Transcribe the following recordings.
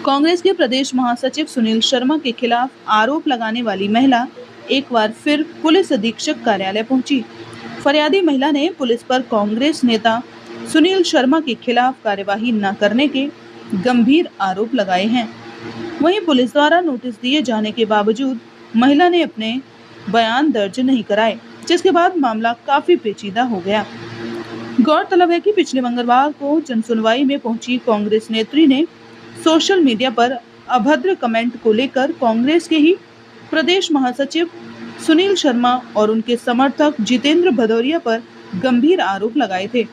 कांग्रेस के प्रदेश महासचिव सुनील शर्मा के खिलाफ आरोप लगाने वाली महिला एक बार फिर पुलिस अधीक्षक कार्यालय पहुंची। फरियादी महिला ने पुलिस पर कांग्रेस नेता सुनील शर्मा के खिलाफ कार्यवाही न करने के गंभीर आरोप लगाए हैं। वहीं पुलिस द्वारा नोटिस दिए जाने के बावजूद महिला ने अपने बयान दर्ज नहीं कराए, जिसके बाद मामला काफी पेचीदा हो गया। गौरतलब है कि पिछले मंगलवार को जनसुनवाई में पहुंची कांग्रेस नेत्री ने सोशल मीडिया पर अभद्र कमेंट को लेकर कांग्रेस के ही प्रदेश महासचिव सुनील शर्मा और उनके समर्थक जितेंद्र भदौरिया पर गंभीर आरोप लगाए थे।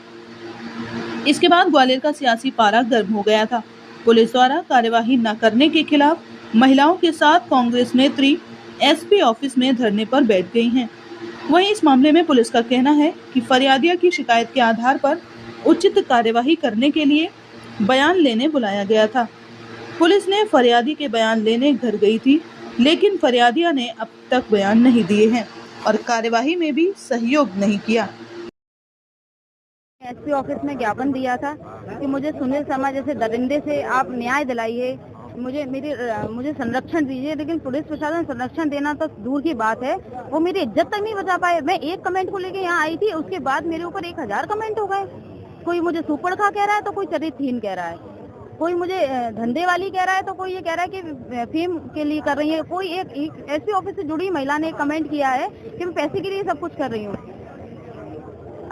इसके बाद ग्वालियर का सियासी पारा गर्म हो गया था। पुलिस द्वारा कार्यवाही न करने के खिलाफ महिलाओं के साथ कांग्रेस नेत्री एसपी ऑफिस में धरने पर बैठ गई हैं। वहीं इस मामले में पुलिस का कहना है कि फरियादिया की शिकायत के आधार पर उचित कार्यवाही करने के लिए बयान लेने बुलाया गया था। पुलिस ने फरियादी के बयान लेने घर गई थी, लेकिन फरियादिया ने अब तक बयान नहीं दिए हैं और कार्यवाही में भी सहयोग नहीं किया। एसपी ऑफिस में ज्ञापन दिया था कि मुझे सुनील शर्मा जैसे दरिंदे से आप न्याय दिलाइए, मुझे संरक्षण दीजिए, लेकिन पुलिस प्रशासन संरक्षण देना तो दूर की बात है, वो मेरी इज्जत तक नहीं बचा पाए। मैं एक कमेंट को लेके यहाँ आई थी, उसके बाद मेरे ऊपर 1000 कमेंट हो गए। कोई मुझे सुपड़ खा कह रहा है तो कोई चरित्रहीन कह रहा है, कोई मुझे धंधे वाली कह रहा है तो कोई ये कह रहा है कि फेम के लिए कर रही है। कोई एक एसपी ऑफिस से जुड़ी महिला ने कमेंट किया है कि मैं पैसे के लिए सब कुछ कर रही हूँ।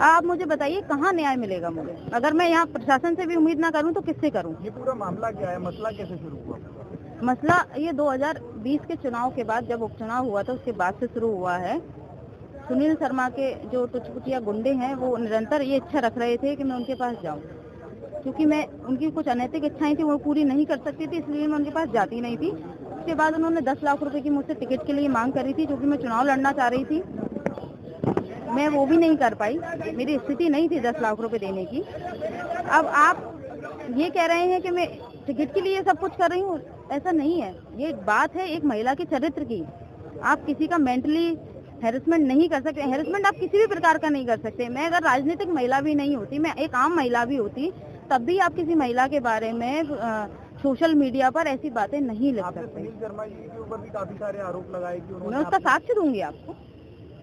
आप मुझे बताइए कहाँ न्याय मिलेगा मुझे? अगर मैं यहाँ प्रशासन से भी उम्मीद ना करूँ तो किससे करूँ? ये पूरा मामला क्या है, मसला कैसे शुरू हुआ? मसला ये 2020 के चुनाव के बाद, जब उपचुनाव हुआ था उसके बाद से शुरू हुआ है। सुनील शर्मा के जो टुचपुटिया गुंडे हैं वो निरंतर ये इच्छा रख रहे थे कि मैं उनके पास जाऊं, क्योंकि मैं उनकी कुछ अनैतिक इच्छाएं थी वो पूरी नहीं कर सकती थी, इसलिए मैं उनके पास जाती नहीं थी। उसके बाद उन्होंने 10 लाख रुपए की मुझसे टिकट के लिए मांग करी थी, क्योंकि मैं चुनाव लड़ना चाह रही थी। मैं वो भी नहीं कर पाई, मेरी स्थिति नहीं थी 10 लाख रुपए देने की। अब आप ये कह रहे हैं कि मैं टिकट के लिए सब कुछ कर रही हूँ, ऐसा नहीं है। ये बात है एक महिला के चरित्र की। आप किसी का मेंटली हैरेसमेंट नहीं कर सकते। हैरेसमेंट आप किसी भी प्रकार का नहीं कर सकते। मैं अगर राजनीतिक महिला भी नहीं होती, मैं एक आम महिला भी होती, तब भी आप किसी महिला के बारे में सोशल मीडिया पर ऐसी बातें नहीं लिख सकते। सुनील शर्मा जी के ऊपर भी काफी सारे आरोप लगाए कि मैं उसका साक्ष्य दूंगी आपको,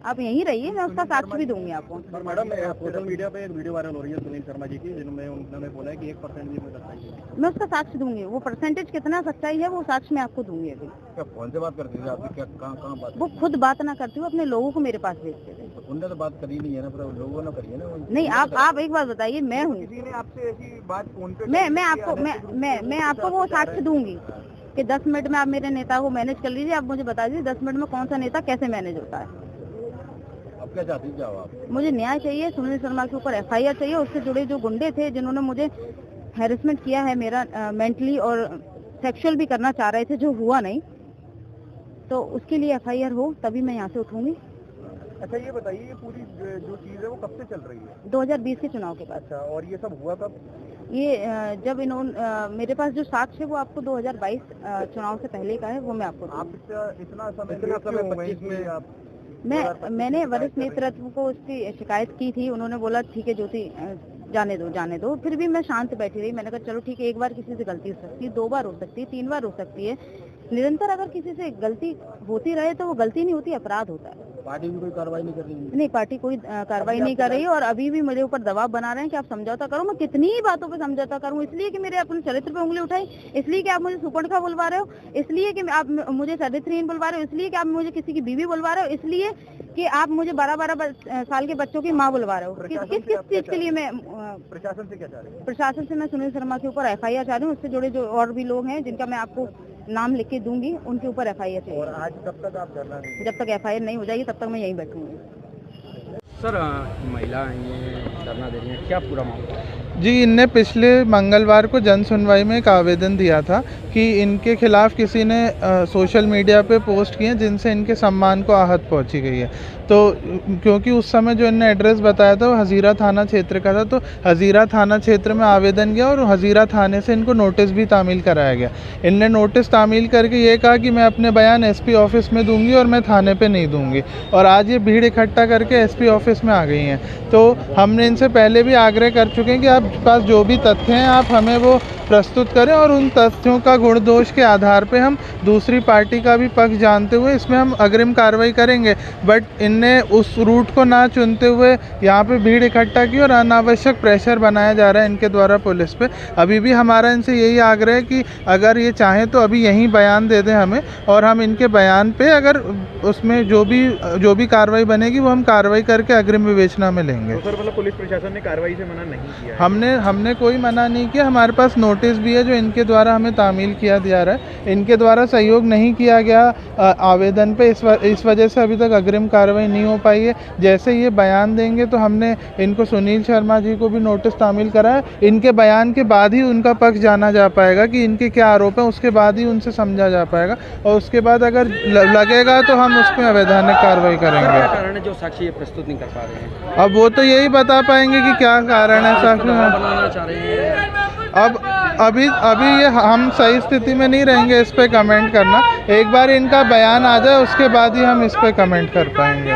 आप यहीं रहिए, मैं उसका साक्ष्य भी दूंगी आपको। और मैडम, सोशल मीडिया पे एक वीडियो वायरल हो रही है सुनील शर्मा जी की, जिनमें उन्होंने बोला है कि 1% भी मुझे सच्चाई है। मैं उसका साक्ष्य दूंगी, वो परसेंटेज कितना सच्चाई है वो साक्ष्य मैं आपको दूंगी। अभी क्या फोन से बात करती थी आपकी? क्या कहाँ बात? वो खुद बात ना करती हूँ, अपने लोगों को मेरे पास भेजते थे। उनने तो बात करी नहीं है ना, पर लोगों ने करी है ना। नहीं, आप एक बात बताइए, मैं हूँ, किसी ने आपसे ऐसी बात फोन पे? मैं आपको वो साक्ष्य दूंगी कि 10 मिनट में आप मेरे नेता को मैनेज कर लीजिए। आप मुझे बता दीजिए 10 मिनट में कौन सा नेता कैसे मैनेज होता है। अब क्या चाहती हैं आप? मुझे न्याय चाहिए, सुनील शर्मा के ऊपर FIR चाहिए। उससे जुड़े जो गुंडे थे जिन्होंने मुझे हैरेसमेंट किया है, मेरा मेंटली और सेक्सुअल भी करना चाह रहे थे, जो हुआ नहीं, तो उसके लिए FIR हो तभी मैं यहाँ से उठूंगी। अच्छा, ये बताइए, ये पूरी जो चीज है वो कब से चल रही है? 2020 के चुनाव के बाद। अच्छा, और ये सब हुआ कब? ये जब इन्होंने मेरे पास जो साक्ष्य है वो आपको 2022 चुनाव से पहले का है, वो मैं आपको आप इतना समय 25 में आप? मैंने वरिष्ठ नेतृत्व को उसकी शिकायत की थी। उन्होंने बोला ठीक है ज्योति, जाने दो। फिर भी मैं शांत बैठी रही। मैंने कहा चलो ठीक है, एक बार किसी से गलती हो सकती है, 2 बार हो सकती है, 3 बार हो सकती है। निरंतर अगर किसी से गलती होती रहे तो वो गलती नहीं होती, अपराध होता है। पार्टी भी कोई कार्रवाई नहीं कर रही? नहीं, पार्टी कोई कार्रवाई नहीं कर रही है, और अभी भी मेरे ऊपर दबाव बना रहे हैं कि आप समझौता करो। मैं कितनी ही बातों पे समझौता करूं? इसलिए कि मेरे अपने चरित्र पे उंगली उठाई, इसलिए कि आप मुझे सुपड़खा बुलवा रहे हो, इसलिए कि आप मुझे चरित्रहीन बुलवा रहे हो, इसलिए कि आप मुझे किसी की बीवी बुलवा रहे हो, इसलिए कि आप मुझे 12-12 साल के बच्चों की माँ बुलवा रहे हो। किस चीज के लिए? मैं प्रशासन से क्या चाह रही हूँ? प्रशासन से मैं सुनील शर्मा के ऊपर FIR चाह रही हूँ। उससे जुड़े जो और भी लोग हैं जिनका मैं आपको नाम लिख के दूंगी, उनके ऊपर FIR चाहिए। और आज कब तक आप धरना देंगे? जब तक FIR नहीं हो जाएगी तब तक मैं यहीं बैठूंगी। सर, महिला ये धरना दे रही है, क्या पूरा मामला? जी, इनने पिछले मंगलवार को जन सुनवाई में एक आवेदन दिया था कि इनके खिलाफ किसी ने सोशल मीडिया पे पोस्ट किए जिनसे इनके सम्मान को आहत पहुंची गई है। तो क्योंकि उस समय जो इनने एड्रेस बताया था वो हज़ीरा थाना क्षेत्र का था, तो हज़ीरा थाना क्षेत्र में आवेदन गया और हज़ीरा थाने से इनको नोटिस भी तामील कराया गया। इनने नोटिस तामील करके ये कहा कि मैं अपने बयान एसपी ऑफिस में दूंगी और मैं थाने पे नहीं दूंगी, और आज ये भीड़ इकट्ठा करके एसपी ऑफिस में आ गई हैं। तो हमने इनसे पहले भी आग्रह कर चुके हैं कि आपके पास जो भी तथ्य हैं आप हमें वो प्रस्तुत करें, और उन तथ्यों का गुण दोष के आधार पे हम दूसरी पार्टी का भी पक्ष जानते हुए इसमें हम अग्रिम कार्रवाई करेंगे। बट इनने उस रूट को ना चुनते हुए यहाँ पे भीड़ इकट्ठा की और अनावश्यक प्रेशर बनाया जा रहा है इनके द्वारा पुलिस पे। अभी भी हमारा इनसे यही आग्रह है कि अगर ये चाहें तो अभी यहीं बयान दे दें हमें, और हम इनके बयान पे अगर उसमें जो भी कार्रवाई बनेगी वो हम कार्रवाई करके अग्रिम विवेचना में लेंगे। तो सर मतलब पुलिस प्रशासन ने कार्रवाई से मना नहीं किया है? हमने कोई मना नहीं किया। हमारे पास नोटिस भी है जो इनके द्वारा हमें तामील किया जा रहा है। इनके द्वारा सहयोग नहीं किया गया आवेदन पे, इस वजह से अभी तक अग्रिम कार्रवाई नहीं हो पाई है। जैसे ये बयान देंगे तो हमने इनको सुनील शर्मा जी को भी नोटिस तामील करा है। इनके बयान के बाद ही उनका पक्ष जाना जा पाएगा कि इनके क्या आरोप हैं, उसके बाद ही उनसे समझा जा पाएगा, और उसके बाद अगर लगेगा तो हम उस पर अवैधानिक कार्रवाई करेंगे। क्या कारण है जो साक्षी ये प्रस्तुत नहीं कर पा रहे हैं? अब वो तो यही बता पाएंगे कि क्या कारण है साक्षी। बनाना चाह रहे हैं। अब अभी ये हम सही स्थिति में नहीं रहेंगे इस पे कमेंट करना। एक बार इनका बयान आ जाए उसके बाद ही हम इस पे कमेंट कर पाएंगे।